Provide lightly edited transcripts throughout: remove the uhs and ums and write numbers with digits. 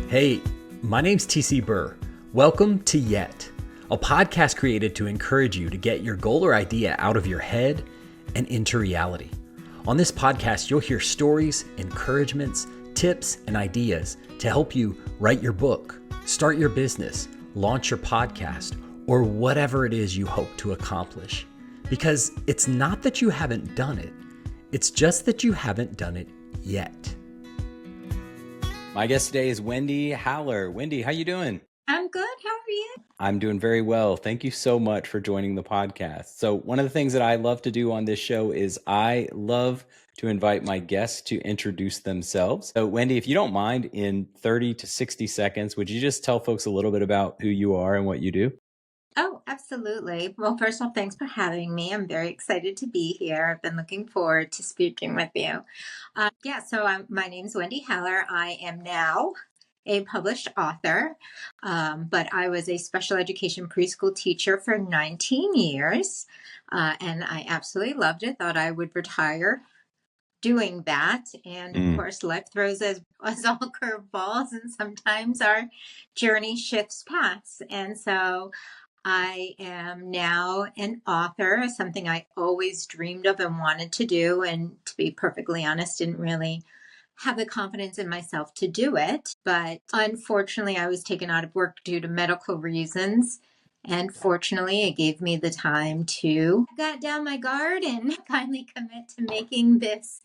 Hey, my name's TC Burr. Welcome to Yet, a podcast created to encourage you to get your goal or idea out of your head and into reality. On this podcast, you'll hear stories, encouragements, tips, and ideas to help you write your book, start your business, launch your podcast, or whatever it is you hope to accomplish. Because it's not that you haven't done it, it's just that you haven't done it yet. My guest today is Wendy Haller. Wendy, how you doing? I'm good. How are you? I'm doing very well. Thank you so much for joining the podcast. So one of the things that I love to do on this show is I love to invite my guests to introduce themselves. So Wendy, if you don't mind, in 30 to 60 seconds, would you just tell folks a little bit about who you are and what you do? Oh, absolutely. Well, first of all, thanks for having me. I'm very excited to be here. I've been looking forward to speaking with you. My name's Wendy Haller. I am now a published author, but I was a special education preschool teacher for 19 years, and I absolutely loved it. Thought I would retire doing that. And of course, life throws us all curveballs, and sometimes our journey shifts paths. And so I am now an author, something I always dreamed of and wanted to do. And to be perfectly honest, didn't really have the confidence in myself to do it. But unfortunately, I was taken out of work due to medical reasons. And fortunately, it gave me the time to get down my guard and finally commit to making this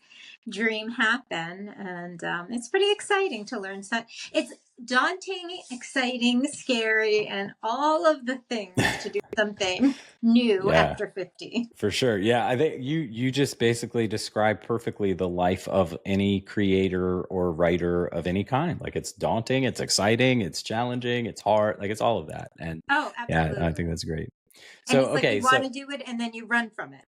dream happen. And it's pretty exciting to learn. So it's daunting, exciting, scary, and all of the things to do something new after 50. For sure. Yeah, I think you just basically described perfectly the life of any creator or writer of any kind. Like, it's daunting, it's exciting, it's challenging, it's hard, like it's all of that. And absolutely. Yeah, I think that's great. So, and it's like you want to do it and then you run from it.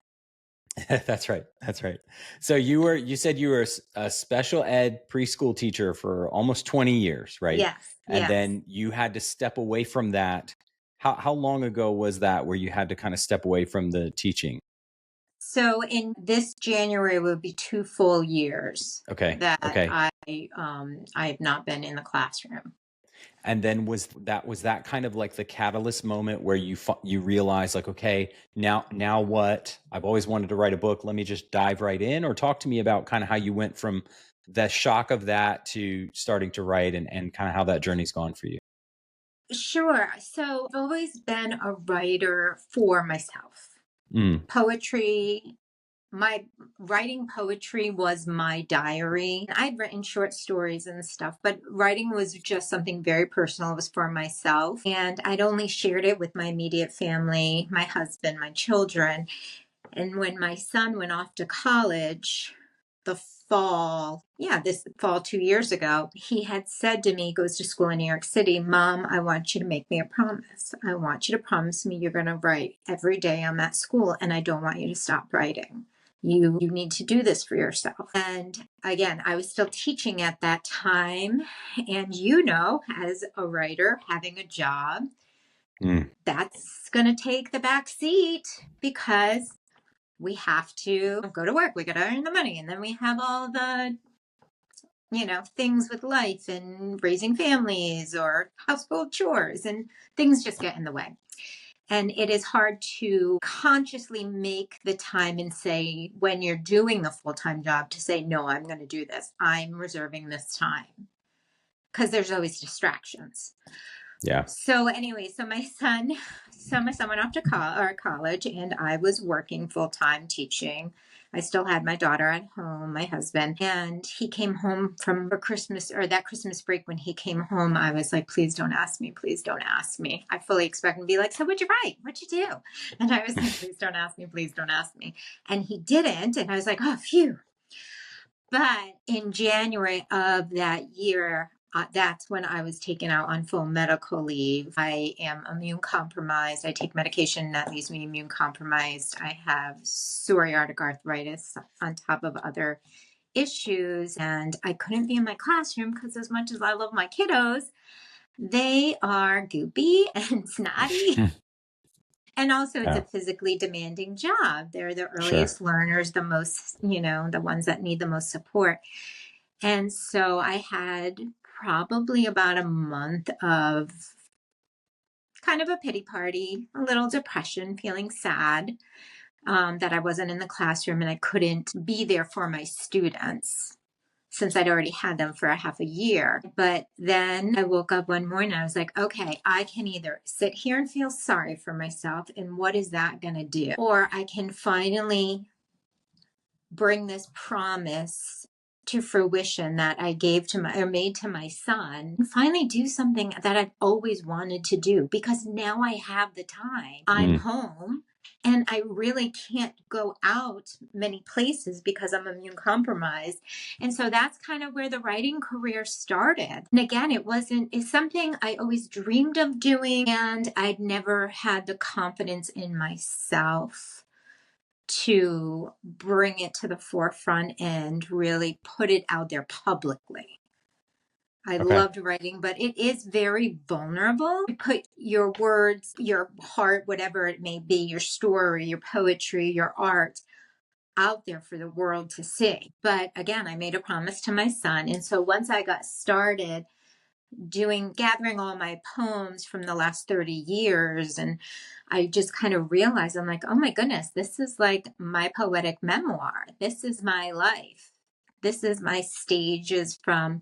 That's right. That's right. So you said you were a special ed preschool teacher for almost 20 years, right? Yes. And then you had to step away from that. How long ago was that where you had to kind of step away from the teaching? So in this January will be 2 full years. That I have not been in the classroom. And then was that kind of like the catalyst moment where you realize, like, okay, now what? I've always wanted to write a book. Let me just dive right in. Or talk to me about kind of how you went from the shock of that to starting to write, and kind of how that journey's gone for you. Sure. So I've always been a writer for myself. Poetry. My writing poetry was my diary. I'd written short stories and stuff, but writing was just something very personal. It was for myself. And I'd only shared it with my immediate family, my husband, my children. And when my son went off to college, this fall 2 years ago, he had said to me, he goes to school in New York City, Mom, I want you to make me a promise. I want you to promise me you're going to write every day I'm at school, and I don't want you to stop writing. You need to do this for yourself. And again, I was still teaching at that time. And as a writer, having a job, that's going to take the back seat, because we have to go to work. We got to earn the money. And then we have all the, things with life and raising families or household chores, and things just get in the way. And it is hard to consciously make the time and say, when you're doing the full-time job, to say, no, I'm going to do this. I'm reserving this time, because there's always distractions. Yeah. So anyway, my son went off to college, and I was working full-time teaching. I still had my daughter at home, my husband, and he came home from that Christmas break. When he came home, I was like, please don't ask me. Please don't ask me. I fully expect him to be like, so what'd you write? What'd you do? And I was like, please don't ask me. Please don't ask me. And he didn't. And I was like, oh, phew. But in January of that year, that's when I was taken out on full medical leave. I am immune compromised. I take medication that leaves me immune compromised. I have psoriatic arthritis on top of other issues. And I couldn't be in my classroom because, as much as I love my kiddos, they are goopy and snotty. And also, it's a physically demanding job. They're the earliest learners, the most, the ones that need the most support. And so I had probably about a month of kind of a pity party, a little depression, feeling sad that I wasn't in the classroom and I couldn't be there for my students since I'd already had them for a half a year. But then I woke up one morning and I was like, okay, I can either sit here and feel sorry for myself, and what is that going to do? Or I can finally bring this promise to fruition that I gave to my or made to my son, and finally do something that I've always wanted to do, because now I have the time. I'm home and I really can't go out many places because I'm immune compromised. And so that's kind of where the writing career started. And again, it's something I always dreamed of doing, and I'd never had the confidence in myself to bring it to the forefront and really put it out there publicly. I loved writing, but it is very vulnerable. You put your words, your heart, whatever it may be, your story, your poetry, your art out there for the world to see. But again, I made a promise to my son. And so once I got started gathering all my poems from the last 30 years, and I just kind of realized, I'm like, oh my goodness, this is like my poetic memoir. This is my life. This is my stages from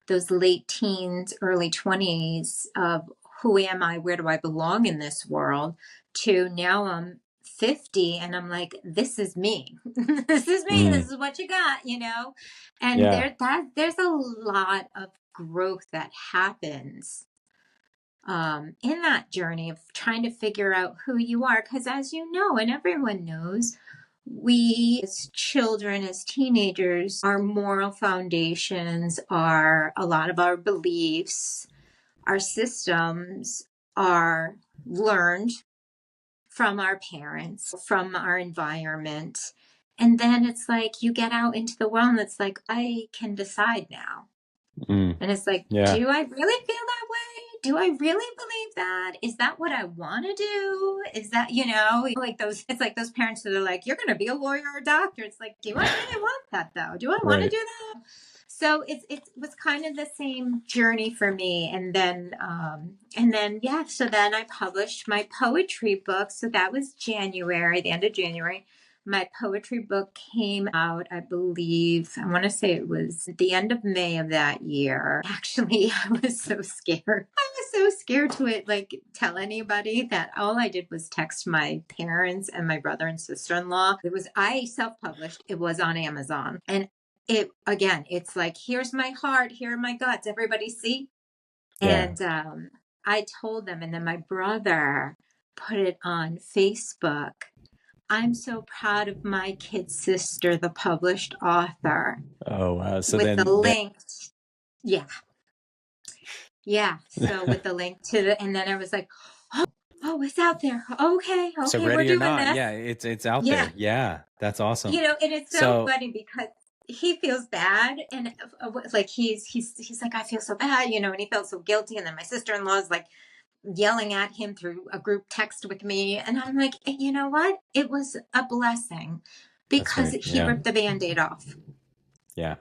those late teens, early 20s of who am I, where do I belong in this world, to now I'm 50 and I'm like, this is me. This is me. This is what you got, And there's a lot of growth that happens in that journey of trying to figure out who you are. Because as you know, and everyone knows, we as children, as teenagers, our moral foundations are a lot of our beliefs, our systems are learned from our parents, from our environment. And then it's like you get out into the world and it's like, I can decide now. And it's like, do I really feel that way? Do I really believe that? Is that what I want to do? Is that, it's like those parents that are like, you're going to be a lawyer or a doctor. It's like, do I really want that though? Do I want to do that? So it was kind of the same journey for me. And then so then I published my poetry book. So that was January, the end of January. My poetry book came out, I believe, I want to say it was the end of May of that year. Actually, I was so scared. I was so scared to tell anybody that all I did was text my parents and my brother and sister-in-law. I self-published. It was on Amazon. And it's like, here's my heart, here are my guts. Everybody see? And I told them, and then my brother put it on Facebook. I'm so proud of my kid sister, the published author. Oh, wow. So with the link. Yeah. So with the link to and then I was like, oh, it's out there. Okay, so we're ready or doing not, this. it's out there. Yeah, that's awesome. And it's so funny because he feels bad, and like he's like, I feel so bad, and he felt so guilty, and then my sister-in-law's like yelling at him through a group text with me, and I'm like, you know what? It was a blessing because he ripped the Band-Aid off. Yeah.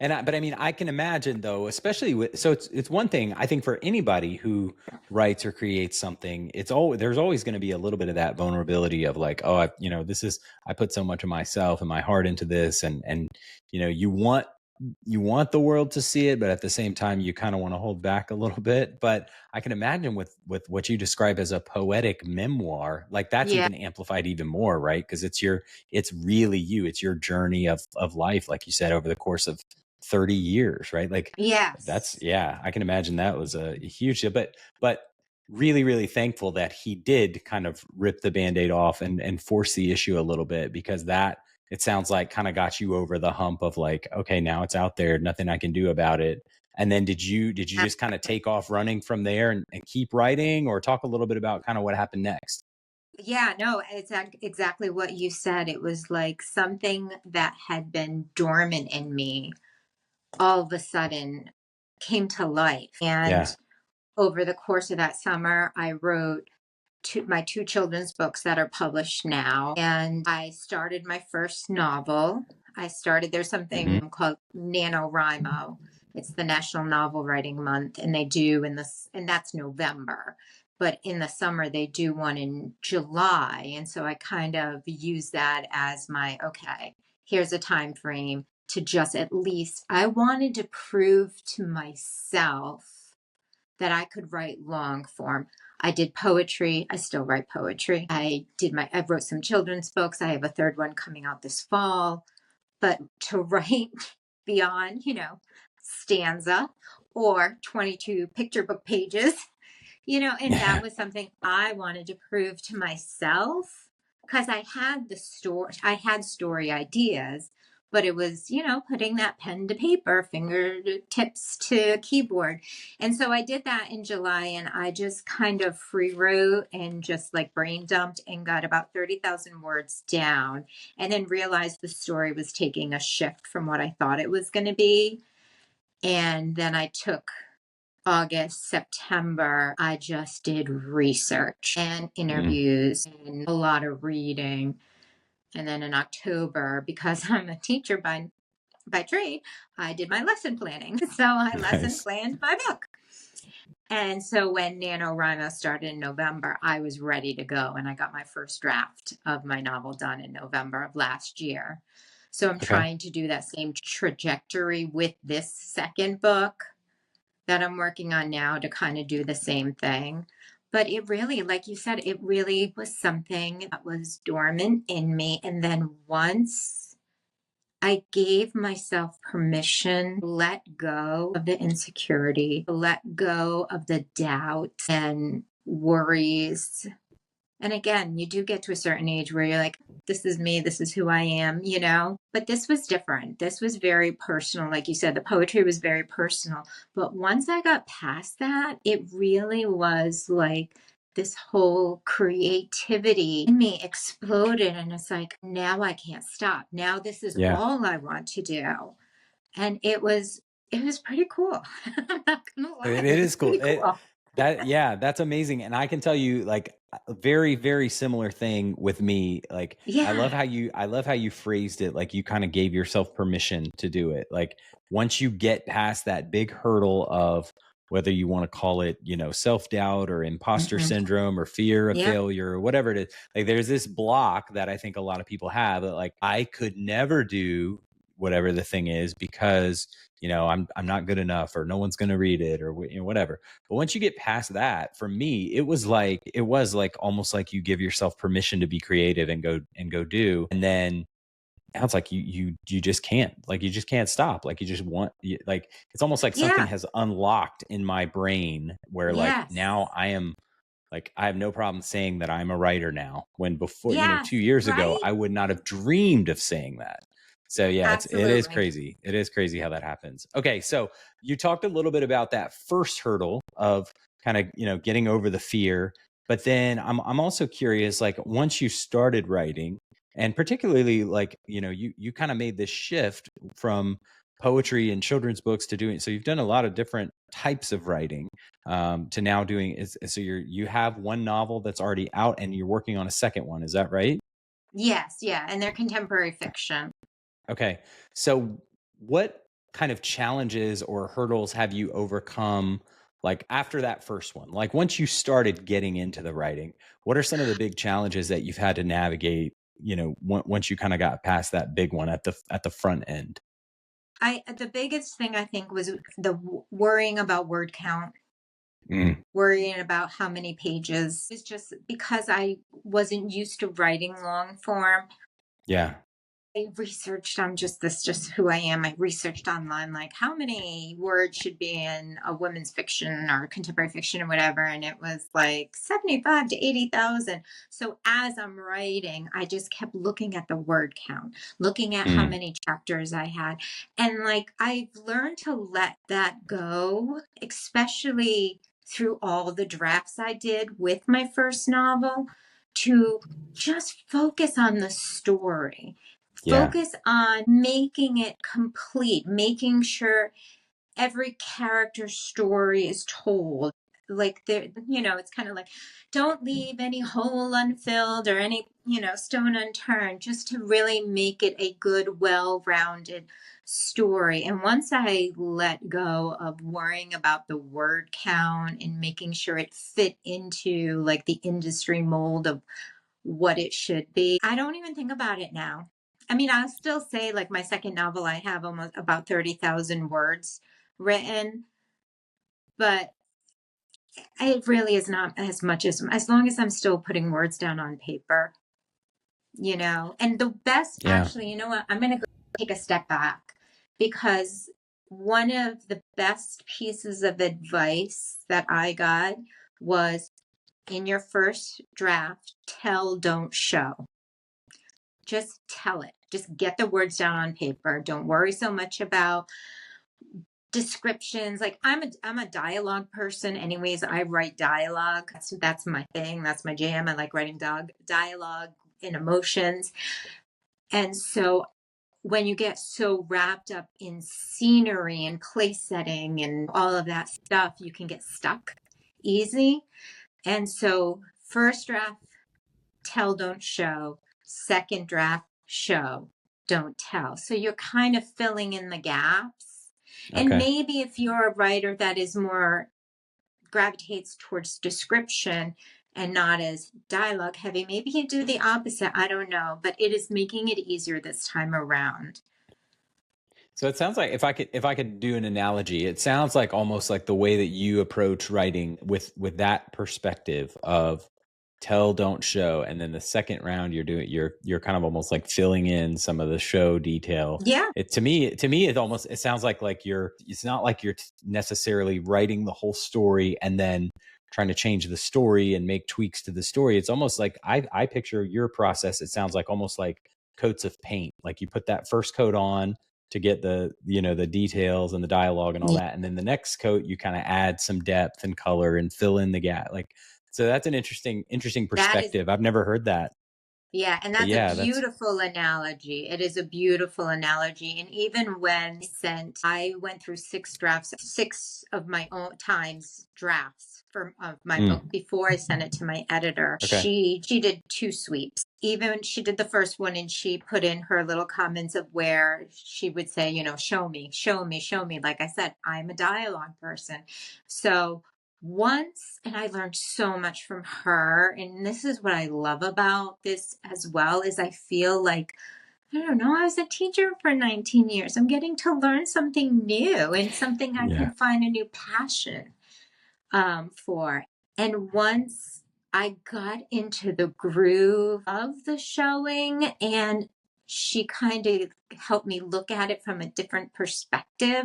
But I mean, I can imagine though, especially it's one thing I think for anybody who writes or creates something, there's always going to be a little bit of that vulnerability of like, oh, I put so much of myself and my heart into this, and you want the world to see it, but at the same time, you kind of want to hold back a little bit. But I can imagine with what you describe as a poetic memoir, like that's even amplified even more, right? Because it's really you, it's your journey of life, like you said, over the course of 30 years, right? Like, I can imagine that was a huge deal, but really, really thankful that he did kind of rip the Band-Aid off and force the issue a little bit, because that, it sounds like, kind of got you over the hump of like, okay, now it's out there, nothing I can do about it. And then did you just kind of take off running from there and keep writing, or talk a little bit about kind of what happened next? Yeah, no, it's exactly what you said. It was like something that had been dormant in me all of a sudden came to life. And over the course of that summer, I wrote my two children's books that are published now. And I started my first novel. There's something called NaNoWriMo. It's the National Novel Writing Month, and they do and that's November. But in the summer, they do one in July. And so I kind of use that as my, okay, here's a time frame to just at least, I wanted to prove to myself that I could write long form. I did poetry. I still write poetry. I wrote some children's books. I have a third one coming out this fall. But to write beyond, stanza or 22 picture book pages, and that was something I wanted to prove to myself, because I had story ideas, but it was, putting that pen to paper, fingertips to keyboard. And so I did that in July, and I just kind of free wrote and just like brain dumped and got about 30,000 words down, and then realized the story was taking a shift from what I thought it was going to be. And then I took August, September, I just did research and interviews and a lot of reading. And then in October, because I'm a teacher by trade, I did my lesson planning. So I lesson planned my book. And so when NaNoWriMo started in November, I was ready to go. And I got my first draft of my novel done in November of last year. So I'm trying to do that same trajectory with this second book that I'm working on now, to kind of do the same thing. But it really, like you said, it really was something that was dormant in me. And then once I gave myself permission to let go of the insecurity, to let go of the doubt and worries. And again, you do get to a certain age where you're like, this is me, this is who I am, But this was different. This was very personal. Like you said, the poetry was very personal. But once I got past that, it really was like this whole creativity in me exploded. And it's like, now I can't stop. Now this is all I want to do. And it was pretty cool. I'm not gonna lie. It is cool. Cool. That's amazing. And I can tell you, like, a very, very similar thing with me. Like, I love how you phrased it. Like, you kind of gave yourself permission to do it. Like, once you get past that big hurdle of whether you want to call it, self-doubt or imposter syndrome or fear of failure or whatever it is, like, there's this block that I think a lot of people have, that like, I could never do whatever the thing is because I'm not good enough, or no one's going to read it, or whatever. But once you get past that, for me, it was like almost like you give yourself permission to be creative and go do. And then now it's like you just can't, like, you just can't stop. Like, you just want, like, it's almost like something has unlocked in my brain where like, now I am, like, I have no problem saying that I'm a writer now, when before, 2 years ago, I would not have dreamed of saying that. So yeah, it is crazy. It is crazy how that happens. Okay. So you talked a little bit about that first hurdle of kind of, getting over the fear, but then I'm also curious, like, once you started writing, and particularly like, you kind of made this shift from poetry and children's books to doing, so you've done a lot of different types of writing, to now doing is, so you have one novel that's already out and you're working on a second one. Is that right? Yes. Yeah. And they're contemporary fiction. Okay. So what kind of challenges or hurdles have you overcome, like, after that first one? Like, once you started getting into the writing, what are some of the big challenges that you've had to navigate, once you kind of got past that big one at the front end? The biggest thing I think was worrying about word count, Mm, worrying about how many pages. It's just because I wasn't used to writing long form. yeah. I researched on just who I am. I researched online, like how many words should be in a women's fiction or contemporary fiction or whatever. And it was like 75 to 80,000. So as I'm writing, I just kept looking at the word count, looking at how many chapters I had. And like, I've learned to let that go, especially through all the drafts I did with my first novel, to just focus on the story. Yeah. Focus on making it complete, making sure every character's story is told. like there, it's kind of like, don't leave any hole unfilled or any, stone unturned, just to really make it a good, well-rounded story. And once I let go of worrying about the word count and making sure it fit into like the industry mold of what it should be, I don't even think about it now. I mean, I'll still say like my second novel, I have almost about 30,000 words written, but it really is not as much as long as I'm still putting words down on paper, And the best, Yeah. actually, you know what? I'm going to go take a step back, because one of the best pieces of advice that I got was, in your first draft, tell, don't show. Just tell it. Just get the words down on paper. Don't worry so much about descriptions. Like I'm a dialogue person anyways. I write dialogue. That's my thing. That's my jam. I like writing dialogue and emotions. And so when you get so wrapped up in scenery and place setting and all of that stuff, you can get stuck easy. And so first draft, tell, don't show. Second draft, show, don't tell. So you're kind of filling in the gaps. And Okay. maybe if you're a writer that is more gravitates towards description and not as dialogue heavy, maybe you do the opposite. I don't know, but it is making it easier this time around. So it sounds like, if I could do an analogy, it sounds like almost like the way that you approach writing with that perspective of tell, don't show, and then the second round you're kind of almost like filling in some of the show detail. Yeah. To me it sounds like it's not like you're necessarily writing the whole story and then trying to change the story and make tweaks to the story. It's almost like I picture your process. It sounds like almost like coats of paint. Like you put that first coat on to get the the details and the dialogue and all that, and then the next coat you kind of add some depth and color and fill in the gap. Like, so that's an interesting That is, perspective. I've never heard that. yeah, and But that's a yeah, that's beautiful analogy. It is a beautiful analogy. And even when I went through six drafts, six of my own times drafts of my book before I sent it to my editor. okay. She did two sweeps. Even she did the first one, and she put in her little comments of where she would say, show me, show me, show me. Like I said, I'm a dialogue person. So and I learned so much from her, and this is what I love about this as well, is I feel like, I don't know, I was a teacher for 19 years. I'm getting to learn something new and something I Yeah. can find a new passion for. And once I got into the groove of the showing, and she kind of helped me look at it from a different perspective.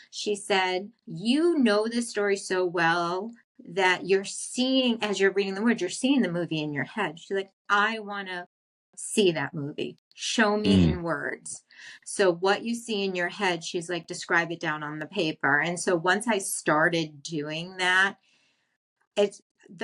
She said, you know this story so well that you're seeing, as you're reading the words, you're seeing the movie in your head. She's like, I want to see that movie. Show me in words. So what you see in your head, she's like, describe it down on the paper. And so once I started doing that,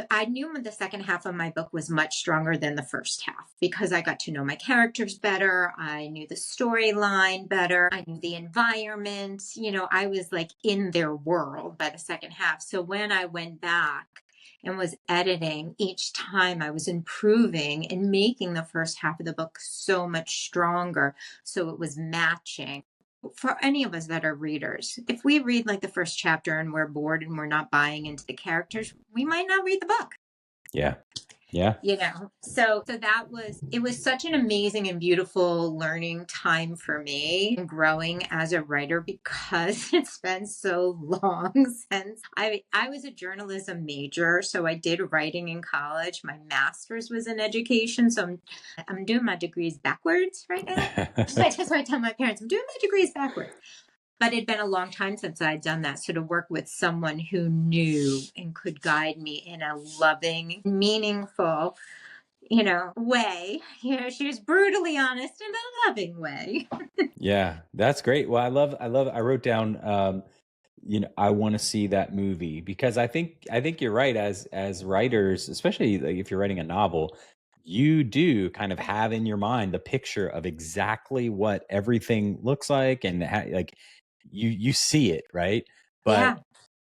I knew the second half of my book was much stronger than the first half, because I got to know my characters better. I knew the storyline better. I knew the environment. I was like in their world by the second half. So when I went back and was editing, each time I was improving and making the first half of the book so much stronger. So it was matching. For any of us that are readers, if we read like the first chapter and we're bored and we're not buying into the characters, we might not read the book. Yeah. Yeah. So it was such an amazing and beautiful learning time for me, growing as a writer, because it's been so long since I was a journalism major. So I did writing in college. My master's was in education. So I'm doing my degrees backwards right now. That's why I tell my parents I'm doing my degrees backwards. But it'd been a long time since I'd done that. So to work with someone who knew and could guide me in a loving, meaningful, way, she was brutally honest in a loving way. Yeah, that's great. Well, I wrote down, I want to see that movie, because I think you're right. As writers, especially like if you're writing a novel, you do kind of have in your mind the picture of exactly what everything looks like, and like you see it, right? But Yeah.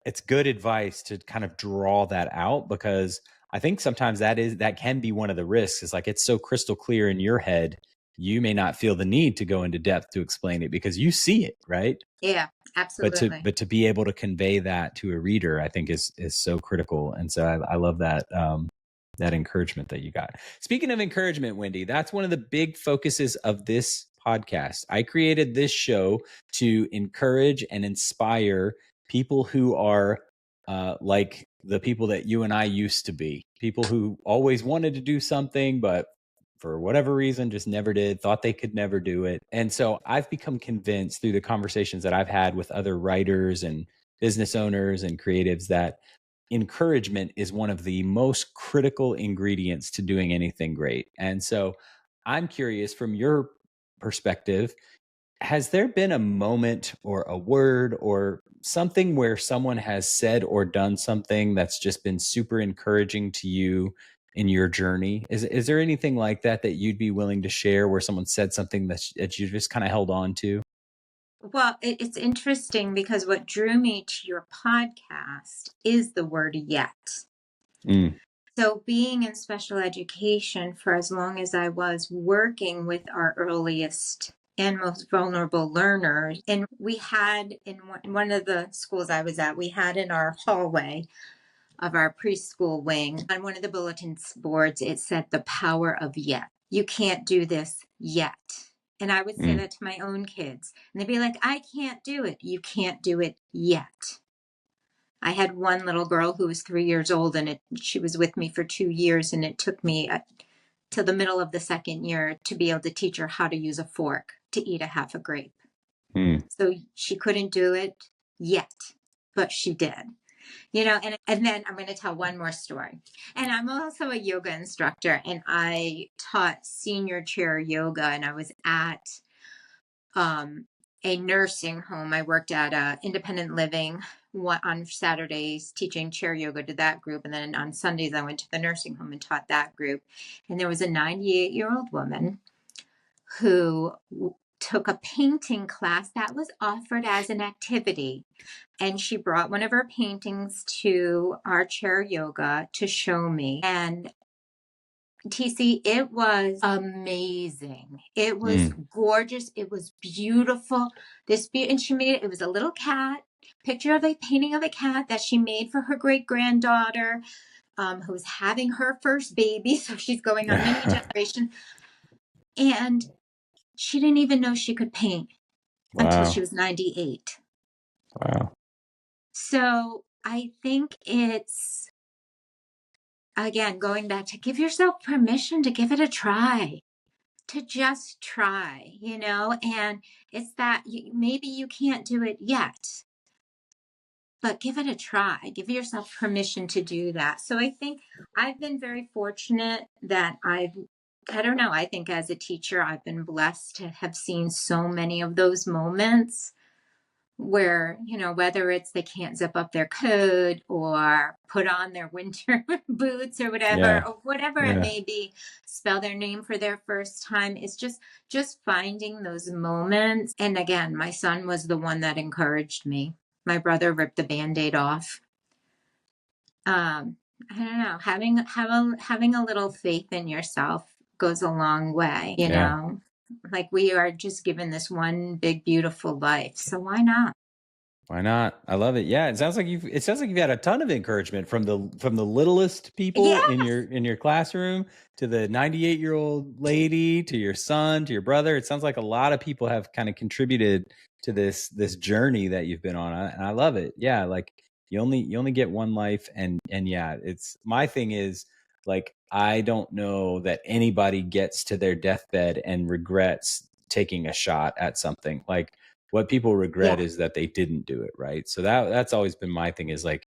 it's good advice to kind of draw that out, because I think sometimes that can be one of the risks, is like, it's so crystal clear in your head, you may not feel the need to go into depth to explain it because you see it, right? Yeah, absolutely. But to be able to convey that to a reader, I think is so critical. And so I love that that encouragement that you got. Speaking of encouragement, Wendy, that's one of the big focuses of this podcast. I created this show to encourage and inspire people who are like the people that you and I used to be, people who always wanted to do something, but for whatever reason, just never did, thought they could never do it. And so I've become convinced through the conversations that I've had with other writers and business owners and creatives that encouragement is one of the most critical ingredients to doing anything great. And so I'm curious, from your perspective, has there been a moment or a word or something where someone has said or done something that's just been super encouraging to you in your journey? Is there anything like that that you'd be willing to share, where someone said something that you just kind of held on to? Well, it's interesting because what drew me to your podcast is the word yet. Mm, So, being in special education for as long as I was, working with our earliest and most vulnerable learners, and we had in one of the schools I was at, we had in our hallway of our preschool wing, on one of the bulletin boards, it said the power of yet. You can't do this yet. And I would say mm. that to my own kids, and they'd be like, I can't do it. You can't do it yet. I had one little girl who was 3 years old, and she was with me for 2 years, and it took me till the middle of the second year to be able to teach her how to use a fork to eat a half a grape. Mm. So she couldn't do it yet, but she did. And then I'm going to tell one more story. And I'm also a yoga instructor, and I taught senior chair yoga, and I was at um, a nursing home. I worked at independent living on Saturdays, teaching chair yoga to that group. And then on Sundays, I went to the nursing home and taught that group. And there was a 98-year-old woman who took a painting class that was offered as an activity. And she brought one of her paintings to our chair yoga to show me. And TC, it was amazing. It was Mm. gorgeous. It was beautiful. And she made it was a little cat, picture of a painting of a cat that she made for her great granddaughter, who's having her first baby. So she's going on many generations. And she didn't even know she could paint until she Wow. was 98. Wow. So I think it's, again, going back to give yourself permission to give it a try, to just try, and it's that maybe you can't do it yet, but give it a try. Give yourself permission to do that. So I think I've been very fortunate that I don't know, I think as a teacher, I've been blessed to have seen so many of those moments where, whether it's they can't zip up their coat or put on their winter boots or Yeah. whatever it Yeah. may be, spell their name for their first time. It's just finding those moments. And again, my son was the one that encouraged me. My brother ripped the Band-Aid off. I don't know, having a little faith in yourself goes a long way, Yeah. like we are just given this one big, beautiful life. So why not? Why not? I love it. Yeah, it sounds like you've had a ton of encouragement from the littlest people in Yes. your classroom to the 98-year-old lady to your son to your brother. It sounds like a lot of people have kind of contributed to this journey that you've been on, and I love it. Yeah, like you only get one life, and yeah, it's my thing is, like, I don't know that anybody gets to their deathbed and regrets taking a shot at something. Like, what people regret Yeah. is that they didn't do it, right? So that's always been my thing, is like,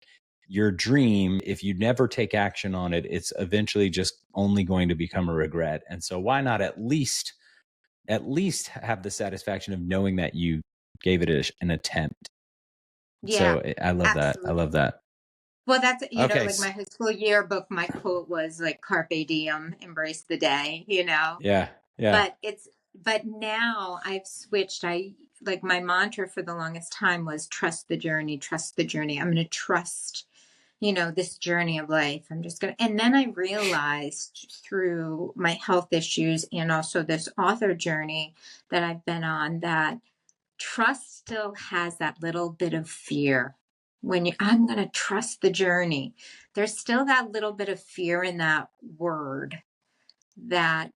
your dream, if you never take action on it, it's eventually just only going to become a regret. And so why not at least have the satisfaction of knowing that you gave it an attempt. Yeah, So I love that. I love absolutely. that. Well, that's, Okay. like my high school yearbook, my quote was like, Carpe diem, embrace the day, Yeah. Yeah. but now I've switched. like my mantra for the longest time was trust the journey, trust the journey. I'm going to trust, this journey of life. And then I realized through my health issues and also this author journey that I've been on, that trust still has that little bit of fear. I'm going to trust the journey. There's still that little bit of fear in that word that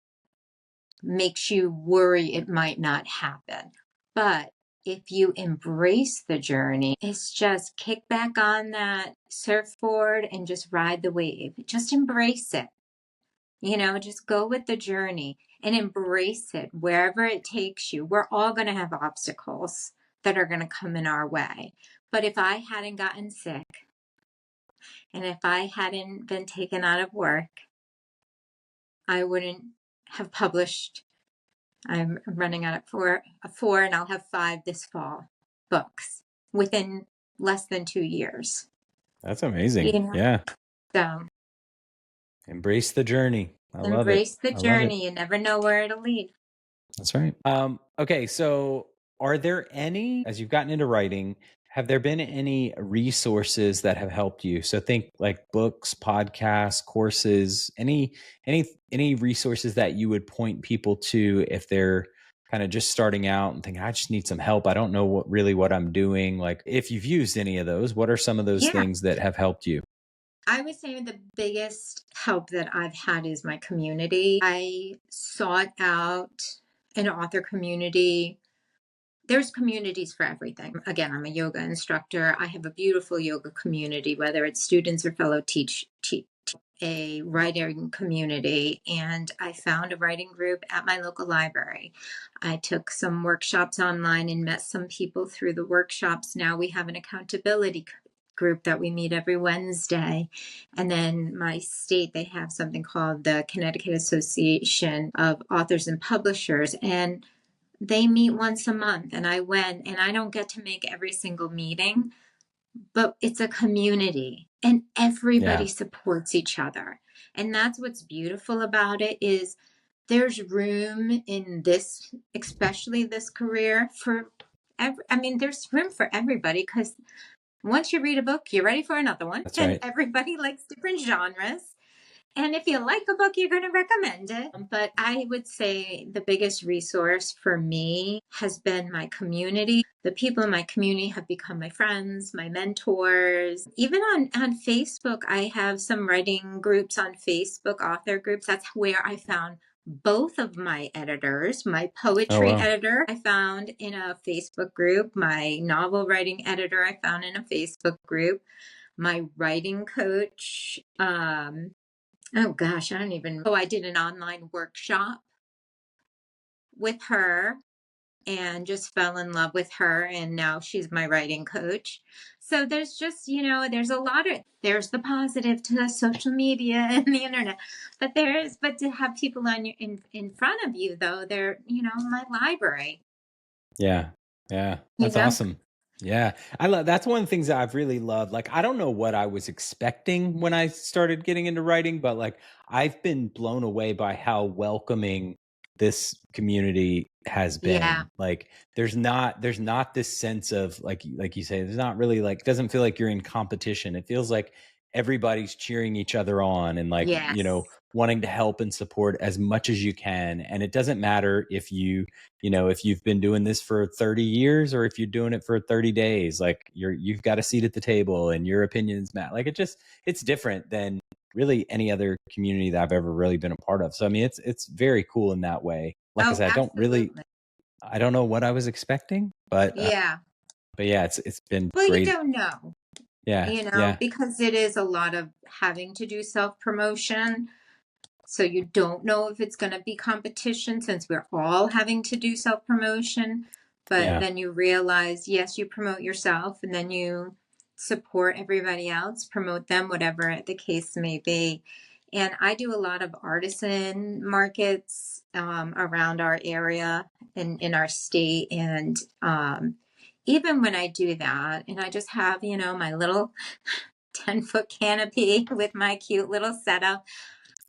makes you worry it might not happen. But if you embrace the journey, it's just kick back on that surfboard and just ride the wave. Just embrace it. Just go with the journey and embrace it wherever it takes you. We're all going to have obstacles that are going to come in our way. But if I hadn't gotten sick and if I hadn't been taken out of work, I wouldn't have published. I'm running out of four, and I'll have 5 this fall books within less than 2 years. That's amazing. Yeah. So embrace the journey. I love it. Embrace the journey. You never know where it'll lead. That's right. Okay. So are there any, as you've gotten into writing, have there been any resources that have helped you? So think like books, podcasts, courses, any resources that you would point people to if they're kind of just starting out and thinking, I just need some help. I don't know what I'm doing. Like if you've used any of those, what are some of those things that have helped you? I would say the biggest help that I've had is my community. I sought out an author community. There's communities for everything. Again, I'm a yoga instructor. I have a beautiful yoga community, whether it's students or fellow teach a writing community. And I found a writing group at my local library. I took some workshops online and met some people through the workshops. Now we have an accountability group that we meet every Wednesday. And then my state, they have something called the Connecticut Association of Authors and Publishers. And they meet once a month, and I went, and I don't get to make every single meeting, but it's a community and everybody supports each other. And that's what's beautiful about it, is there's room in this, especially this career, there's room for everybody, because once you read a book, you're ready for another one. That's right. And everybody likes different genres. And if you like a book, you're going to recommend it. But I would say the biggest resource for me has been my community. The people in my community have become my friends, my mentors. Even on Facebook, I have some writing groups on Facebook, author groups. That's where I found both of my editors. My poetry editor I found in a Facebook group. My novel writing editor I found in a Facebook group. My writing coach, oh gosh, I did an online workshop with her and just fell in love with her. And now she's my writing coach. So there's just, there's there's the positive to social media and the internet, but to have people in front of you though, they're, my library. Yeah. Yeah. That's awesome. Yeah. That's one of the things that I've really loved. Like, I don't know what I was expecting when I started getting into writing, but like, I've been blown away by how welcoming this community has been. Yeah. Like, there's not this sense of like you say, there's not really like, doesn't feel like you're in competition. It feels like everybody's cheering each other on and like, wanting to help and support as much as you can. And it doesn't matter if if you've been doing this for 30 years or if you're doing it for 30 days, like you've got a seat at the table and your opinions matter. Like it's different than really any other community that I've ever really been a part of. So, I mean, it's very cool in that way. Like I said, I don't know what I was expecting, but yeah, it's been great. You don't know. Yeah. Because it is a lot of having to do self-promotion. So you don't know if it's going to be competition, since we're all having to do self-promotion. But then you realize, yes, you promote yourself and then you support everybody else, promote them, whatever the case may be. And I do a lot of artisan markets around our area and in our state. And even when I do that, and I just have, my little 10-foot canopy with my cute little setup,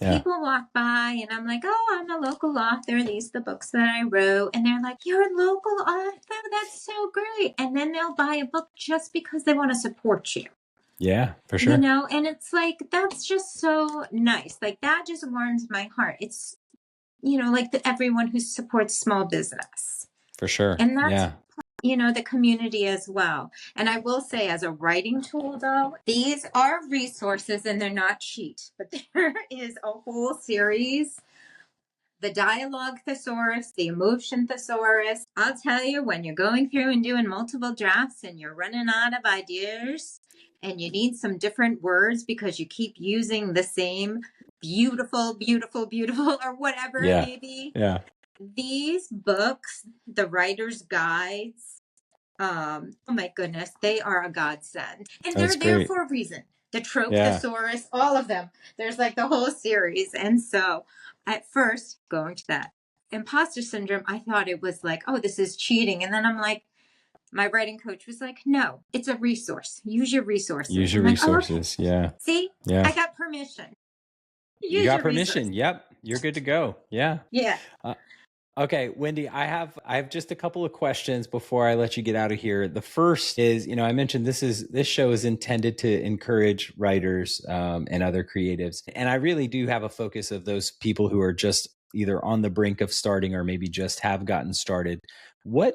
Yeah. People walk by and I'm like, oh, I'm a local author. These are the books that I wrote. And they're like, you're a local author? That's so great. And then they'll buy a book just because they want to support you. Yeah, for You sure. know, and it's like, that's just so nice. Like, that just warms my heart. It's, you know, like everyone who supports small business. For sure. And that's, Yeah. you know, the community as well. And I will say, as a writing tool, though, these are resources and they're not cheap, but there is a whole series. The dialogue thesaurus, the emotion thesaurus. I'll tell you, when you're going through and doing multiple drafts and you're running out of ideas and you need some different words because you keep using the same beautiful, beautiful, beautiful, or whatever it Yeah. may be, Yeah. these books, the writer's guides, oh my goodness, they are a godsend. And That's they're there great. for a reason. The trope Yeah. thesaurus, all of them. There's like the whole series. And so at first, going to that imposter syndrome, I thought it was like, oh, this is cheating. And then I'm like, my writing coach was like, no, it's a resource. Use your resources. Use your I'm like, oh, okay. resources. Yeah. See, Yeah. I got permission. You Use got your resources. permission. Yep. You're good to go. Yeah. Yeah. Okay, Wendy, I have just a couple of questions before I let you get out of here. The first is, I mentioned this show is intended to encourage writers and other creatives, and I really do have a focus of those people who are just either on the brink of starting or maybe just have gotten started. What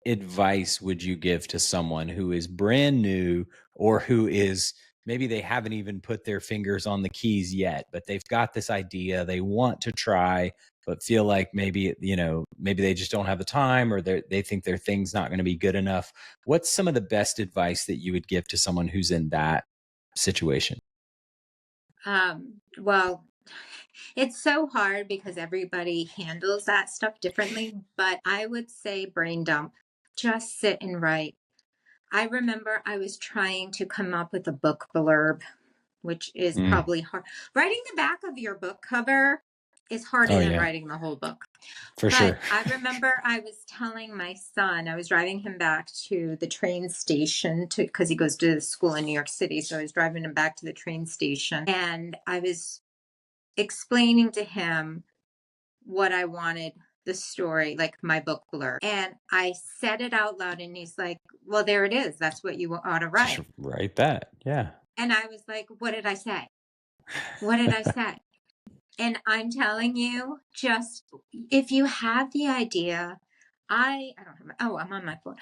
advice would you give to someone who is brand new or who is maybe they haven't even put their fingers on the keys yet, but they've got this idea they want to try, but feel like maybe, maybe they just don't have the time or they think their thing's not going to be good enough? What's some of the best advice that you would give to someone who's in that situation? Well, it's so hard because everybody handles that stuff differently, but I would say brain dump. Just sit and write. I remember I was trying to come up with a book blurb, which is Mm. probably hard. Writing the back of your book cover is harder Oh, than yeah, writing the whole book. for But sure. I remember I was telling my son, I was driving him back to the train station because he goes to school in New York City. So I was driving him back to the train station and I was explaining to him what I wanted the story, like my book blurb. And I said it out loud and he's like, well, there it is. That's what you ought to Just write. write that. Yeah. And I was like, what did I say? What did I say? And I'm telling you, just if you have the idea, I don't have I'm on my phone.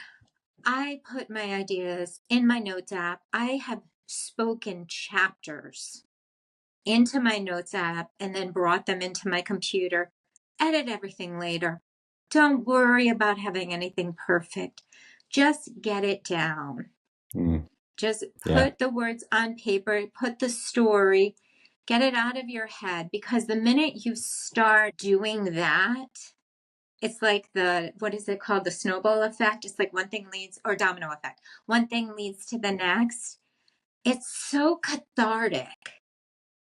I put my ideas in my notes app. I have spoken chapters into my notes app and then brought them into my computer. Edit everything later. Don't worry about having anything perfect. Just get it down. Mm. Just Yeah. put the words on paper, put the story, get it out of your head. Because the minute you start doing that, it's like what is it called? The snowball effect. It's like one thing leads, or domino effect. One thing leads to the next. It's so cathartic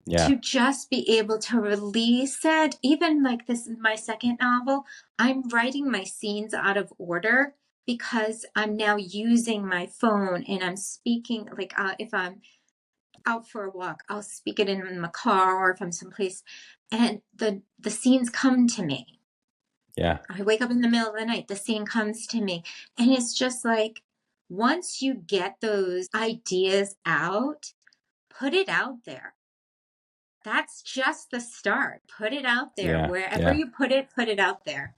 Yeah. to just be able to release it. Even like this is my second novel, I'm writing my scenes out of order because I'm now using my phone and I'm speaking like if I'm out for a walk, I'll speak it in the car or if I'm someplace and the scenes come to me. Yeah. I wake up in the middle of the night, the scene comes to me. And it's just like, once you get those ideas out, put it out there. That's just the start. Put it out there. Yeah. Wherever Yeah. you put it out there.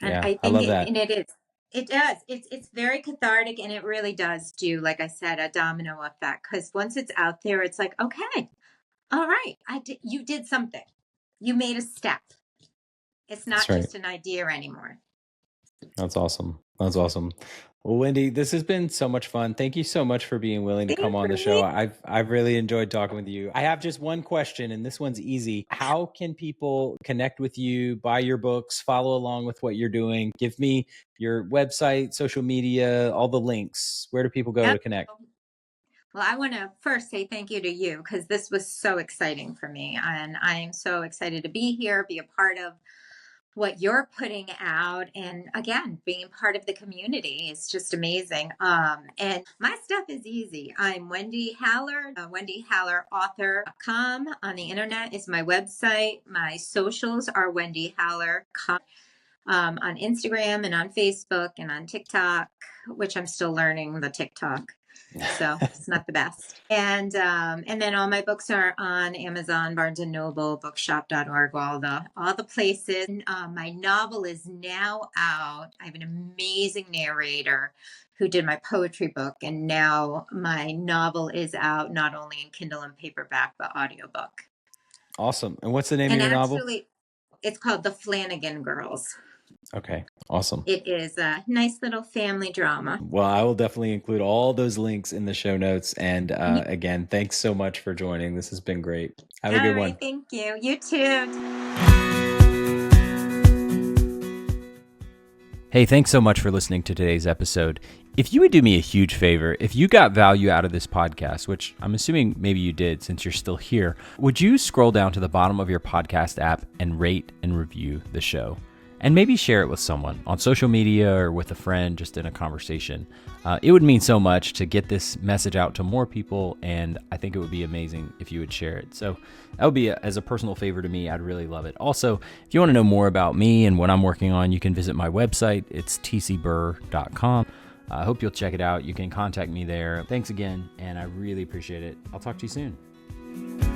And Yeah. I I think love that. and it is. It does. It's very cathartic and it really does do, like I said, a domino effect. Because once it's out there, it's like, okay, all right, you did something. You made a step. It's That's not right. just an idea anymore. That's awesome. That's awesome. Well, Wendy, this has been so much fun. Thank you so much for being willing to Same come on for the show. me. I've really enjoyed talking with you. I have just one question, and this one's easy. How can people connect with you, buy your books, follow along with what you're doing? Give me your website, social media, all the links. Where do people go Yep. to connect? Well, I want to first say thank you to you because this was so exciting for me. And I am so excited to be here, be a part of what you're putting out. And again, being part of the community is just amazing. And my stuff is easy. I'm Wendy Haller, Wendy Haller author.com. On the internet is my website. My socials are Wendy Haller on Instagram and on Facebook and on TikTok, which I'm still learning the TikTok. So it's not the best. And then all my books are on Amazon, Barnes and Noble, bookshop.org, all the places. My novel is now out. I have an amazing narrator who did my poetry book, and now my novel is out not only in Kindle and paperback but audiobook. Awesome. And what's the name And of your novel? actually, it's called The Flanagan Girls. Okay, awesome. It is a nice little family drama. Well, I will definitely include all those links in the show notes. And again, thanks so much for joining. This has been great. Have a good one. Thank you. You too. Hey, thanks so much for listening to today's episode. If you would do me a huge favor, if you got value out of this podcast, which I'm assuming maybe you did since you're still here, would you scroll down to the bottom of your podcast app and rate and review the show? And maybe share it with someone on social media or with a friend, just in a conversation. It would mean so much to get this message out to more people, and I think it would be amazing if you would share it. So that would be, as a personal favor to me, I'd really love it. Also, if you want to know more about me and what I'm working on, you can visit my website. It's tcburr.com. I hope you'll check it out. You can contact me there. Thanks again, and I really appreciate it. I'll talk to you soon.